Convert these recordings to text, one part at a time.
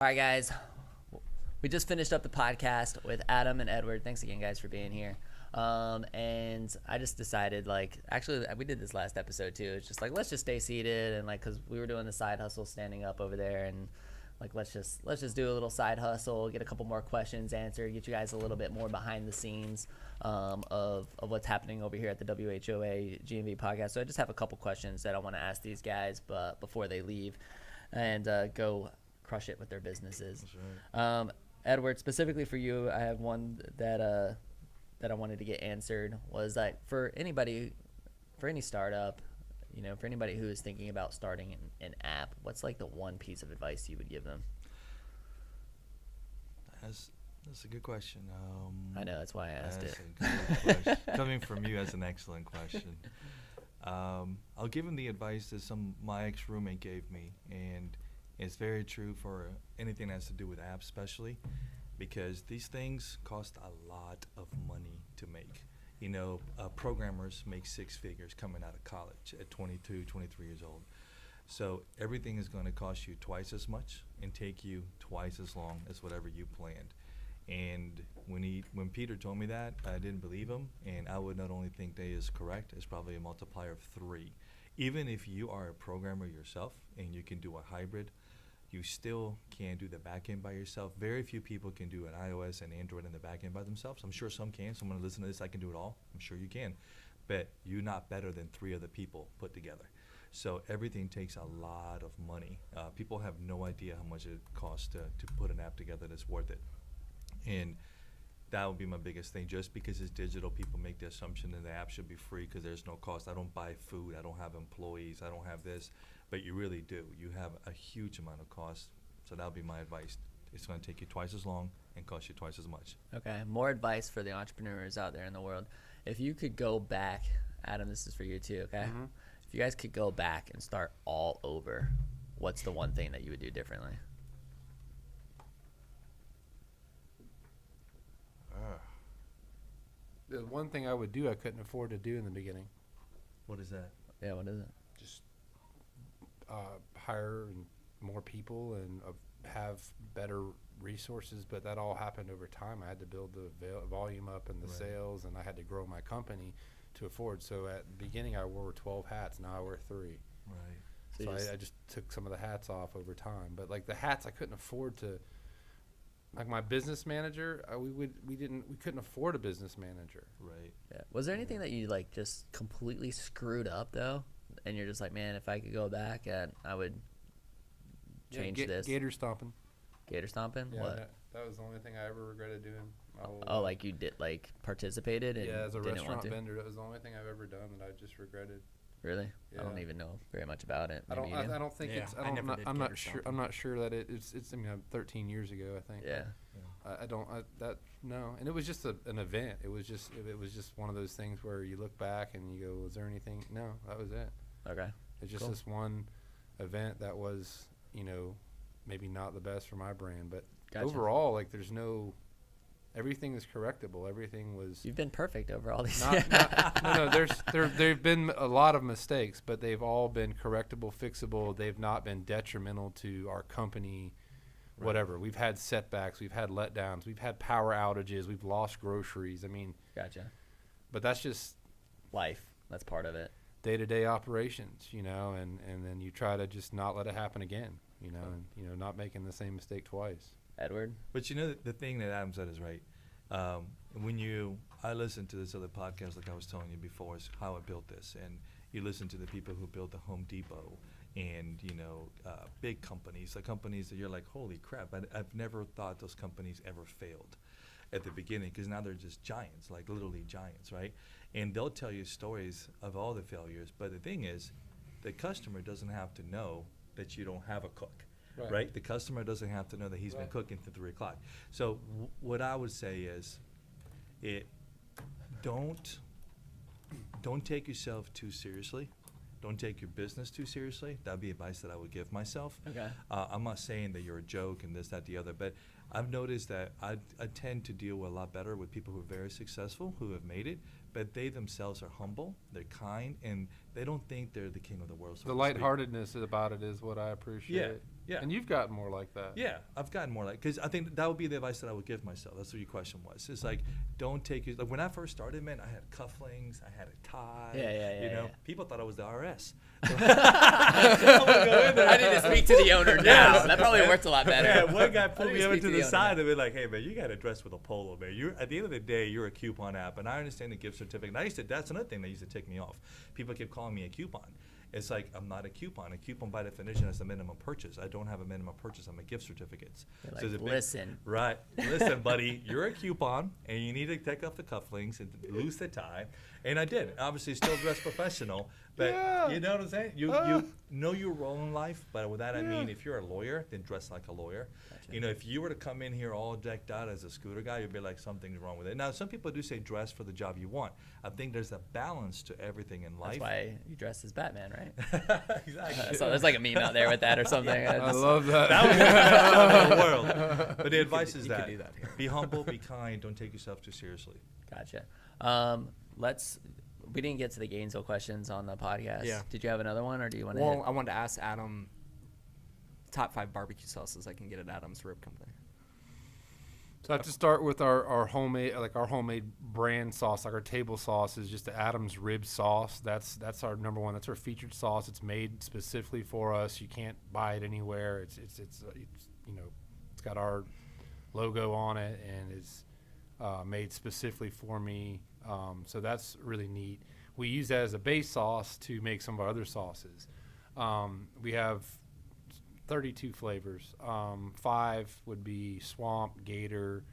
All right, guys. We just finished up the podcast with Adam and Edward. Thanks again, guys, for being here. And I just decided, actually, we did this last episode too. It's just let's just stay seated and because we were doing the side hustle standing up over there, and let's just do a little side hustle, get a couple more questions answered, get you guys a little bit more behind the scenes of what's happening over here at the WHOA GNV podcast. So I just have a couple questions that I want to ask these guys, but before they leave and go crush it with their businesses. That's right. Edward, specifically for you, I have one that I wanted to get answered. Was for anybody, for any startup, for anybody who is thinking about starting an app, what's the one piece of advice you would give them? That's a good question. I know, that's why I asked it. A good question. Coming from you, that's an excellent question. I'll give him the advice that my ex-roommate gave me, and it's very true for anything that has to do with apps, especially because these things cost a lot of money to make. Programmers make six figures coming out of college at 22, 23 years old. So everything is going to cost you twice as much and take you twice as long as whatever you planned. And when Peter told me that, I didn't believe him, and I would not only think that is correct, it's probably a multiplier of 3. Even if you are a programmer yourself and you can do a hybrid, you still can't do the back end by yourself. Very few people can do an iOS and Android in the back end by themselves. I'm sure some can. Someone listen to this, I can do it all. I'm sure you can. But you're not better than 3 other people put together. So everything takes a lot of money. People have no idea how much it costs to put an app together that's worth it. And that would be my biggest thing. Just because it's digital, people make the assumption that the app should be free because there's no cost. I don't buy food. I don't have employees. I don't have this. But you really do. You have a huge amount of cost. So that would be my advice. It's going to take you twice as long and cost you twice as much. Okay. More advice for the entrepreneurs out there in the world. If you could go back, Adam, this is for you too, okay? Mm-hmm. If you guys could go back and start all over, what's the one thing that you would do differently? The one thing I would do I couldn't afford to do in the beginning. What is that? Yeah, what is it? Just hire more people and have better resources, but that all happened over time. I had to build the volume up and the sales, and I had to grow my company to afford. So at the beginning I wore 12 hats, now I wear 3. Right. So I just took some of the hats off over time. But the hats I couldn't afford to. My business manager, we couldn't afford a business manager. Right. Yeah. Was there anything that you just completely screwed up though, and you're just man, if I could go back, I would change this? Gator stomping. Gator stomping? Yeah, what? that was the only thing I ever regretted doing. My whole life. You did participated and as a didn't restaurant want to? vendor, that was the only thing I've ever done that I just regretted. Really? Yeah. I don't even know very much about it. I don't think it's. I'm not sure. I'm not sure that it's. I mean, 13 years ago, I think. Yeah. No, and it was just an event. It was just one of those things where you look back and you go, was there anything? No, that was it. Okay. It's just this one event that was, maybe not the best for my brand, but overall, there's no. Everything is correctable. Everything was. You've been perfect over all these. No. There've been a lot of mistakes, but they've all been correctable, fixable. They've not been detrimental to our company. Right. Whatever. We've had setbacks. We've had letdowns. We've had power outages. We've lost groceries. I mean. Gotcha. But that's just life. That's part of it. Day-to-day operations, and then you try to just not let it happen again, and not making the same mistake twice. Edward? But the thing that Adam said is right. I listened to this other podcast like I was telling you before, is how I built this. And you listen to the people who built the Home Depot and, big companies, the companies that you're like, holy crap, I've never thought those companies ever failed at the beginning, because now they're just giants, literally giants, right? And they'll tell you stories of all the failures. But the thing is, the customer doesn't have to know that you don't have a cook. Right. The customer doesn't have to know that he's been cooking till 3 o'clock. So what I would say is, don't take yourself too seriously. Don't take your business too seriously. That'd be advice that I would give myself. Okay. I'm not saying that you're a joke and this, that, the other, but I've noticed that I tend to deal a lot better with people who are very successful, who have made it, but they themselves are humble, they're kind, and they don't think they're the king of the world. So the lightheartedness about it is what I appreciate. Yeah. And you've gotten more like that. Yeah, I've gotten more like, because I think that would be the advice that I would give myself. That's what your question was. It's like, don't take it. Like when I first started, man, I had cufflinks, I had a tie. Yeah. People thought I was the RS. I need to speak to the owner now. That probably worked a lot better. Yeah, one guy pulled I need me to over speak to the owner side now. and be like, "Hey, man, you got to dress with a polo, man. You're at the end of the day, you're a coupon app." And I understand the gift certificate. And that's another thing that used to tick me off. People keep calling me a coupon. It's like, I'm not a coupon. A coupon by definition is a minimum purchase. I don't have a minimum purchase on my gift certificates. You're So like, it's a big- listen. Right. Listen, buddy, you're a coupon, and you need to take off the cufflinks and loose the tie. And I did. Obviously, still dress professional. But Yeah. you know what I'm saying? You know your role in life. But with that, I mean, if you're a lawyer, then dress like a lawyer. Gotcha. You know, if you were to come in here all decked out as a scooter guy, you'd be like, something's wrong with it. Now, some people do say dress for the job you want. I think there's a balance to everything in life. That's why you dress as Batman, right? Exactly. So there's like a meme out there with that or something. I love that. That was the best job in the world. But the advice is you could that, do that here. be humble, be kind, don't take yourself too seriously. Gotcha. We didn't get to the Gainesville questions on the podcast. Yeah. Did you have another one, or do you want to? Well, I wanted to ask Adam top 5 barbecue sauces I can get at Adam's Rib Company. So I have to start with our homemade brand sauce, like our table sauce is just the Adam's Rib sauce. That's our number one. That's our featured sauce. It's made specifically for us. You can't buy it anywhere. It's it's got our logo on it and it's made specifically for me. So that's really neat. We use that as a base sauce to make some of our other sauces. We have 32 flavors. 5 would be swamp, gator,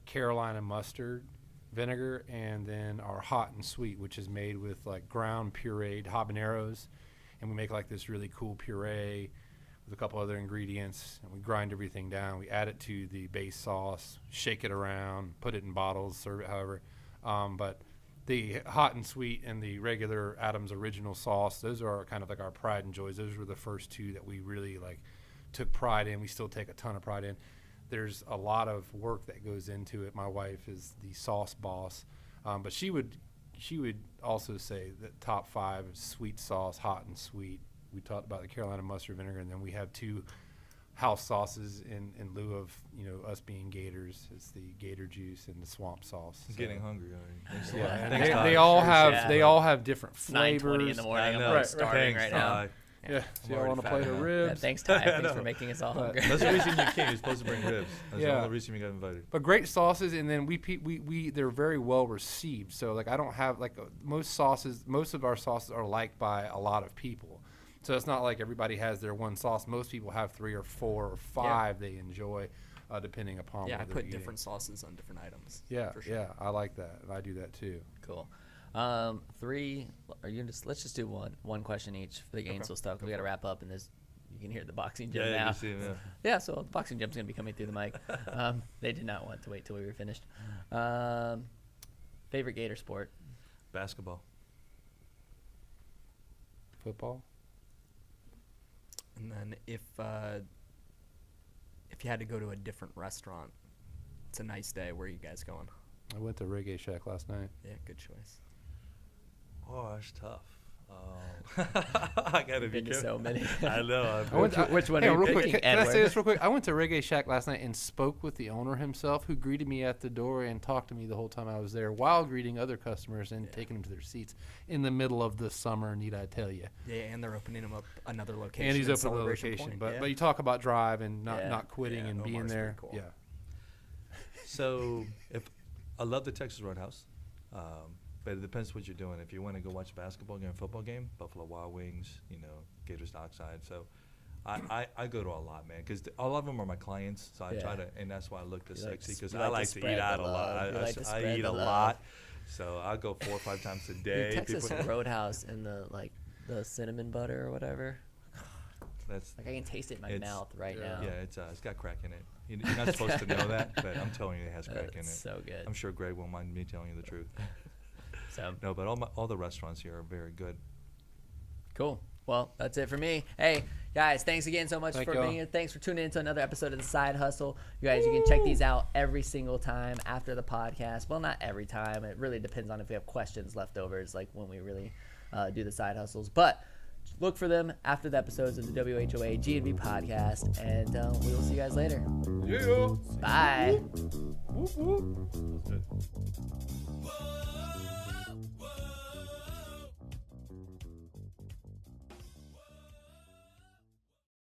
Carolina mustard, vinegar, and then our hot and sweet, which is made with like ground pureed habaneros. And we make like this really cool puree with a couple other ingredients, and we grind everything down. We add it to the base sauce, shake it around, put it in bottles, serve it however. But the hot and sweet and the regular Adam's original sauce, those are kind of like our pride and joys. Those were the first 2 that we really like took pride in. We still take a ton of pride in. There's a lot of work that goes into it. My wife is the sauce boss, but she would also say that top 5 is sweet sauce, hot and sweet. We talked about the Carolina mustard vinegar, and then we have 2 house sauces in lieu of us being Gators. It's the Gator juice and the swamp sauce. I'm getting hungry already. Thanks a Yeah, lot. and Thanks, Todd. they all have Yeah. they all have different 9:20 flavors. in the morning. I I'm know. like starving Thanks, right now. Todd. Yeah, so y'all already want a fat plate now. of Yeah, ribs? thanks, Ty. I Thanks for know. making us all But- hungry. That's the reason you came. You're supposed to bring ribs. That's the Yeah. only reason we got invited. But great sauces, and then we they're very well received. So like I don't have like most of our sauces are liked by a lot of people. So it's not like everybody has their one sauce. Most people have 3 or 4 or 5 they enjoy, depending upon Yeah, I what they're put eating. different sauces on different items. Yeah, for sure. yeah, I like that. And I do that too. Cool. 3. Are you let's just do one question each for the Gainesville stuff, 'cause we got to wrap up, and you can hear the boxing gym now. you see him, yeah. Yeah, so the boxing gym's gonna be coming through the mic. They did not want to wait till we were finished. Favorite Gator sport? Basketball. Football. And then if you had to go to a different restaurant, it's a nice day. Where are you guys going? I went to Reggae Shack last night. Yeah, good choice. Oh, that's tough. I gotta be Been to careful. so many. I know. Which one Hang are on, you real quick. picking, Can I say Edward? this real quick? I went to Reggae Shack last night and spoke with the owner himself, who greeted me at the door and talked to me the whole time I was there, while greeting other customers and taking them to their seats in the middle of the summer. Need I tell you? Yeah, and they're opening them up another location. And he's in open another Celebration location, Point. but you talk about drive and Yeah. not quitting Yeah, and being Omar's there. pretty cool. Yeah. So, if I love the Texas Roadhouse, but it depends what you're doing. If you want to go watch a basketball game, football game, Buffalo Wild Wings, Gators Dockside. So, I go to a lot, man, because a lot of them are my clients. So I try to, and that's why I look this You like sexy, to- because you I like to like to spread eat the out a love. lot. You like to I spread eat the a love. lot, so I go 4 or 5 times a day. Dude, Texas People- Roadhouse and the cinnamon butter or whatever. That's Like I can taste it in my It's- mouth right now. yeah, it's got crack in it. You're not supposed to know that, but I'm telling you, it has crack in it. It's so good. I'm sure Greg won't mind me telling you the truth. So No, but all the restaurants here are very good. cool. Well, that's it for me. Hey, guys, thanks again so much Thank for y'all. being here. Thanks for tuning in to another episode of The Side Hustle. You guys, you can check these out every single time after the podcast. Well, not every time. It really depends on if we have questions left over. It's like when we really do the side hustles. But look for them after the episodes of the WHOA GNV podcast, and we will see you guys later. Yeah. Bye. Whoop, whoop. That's good. Whoa.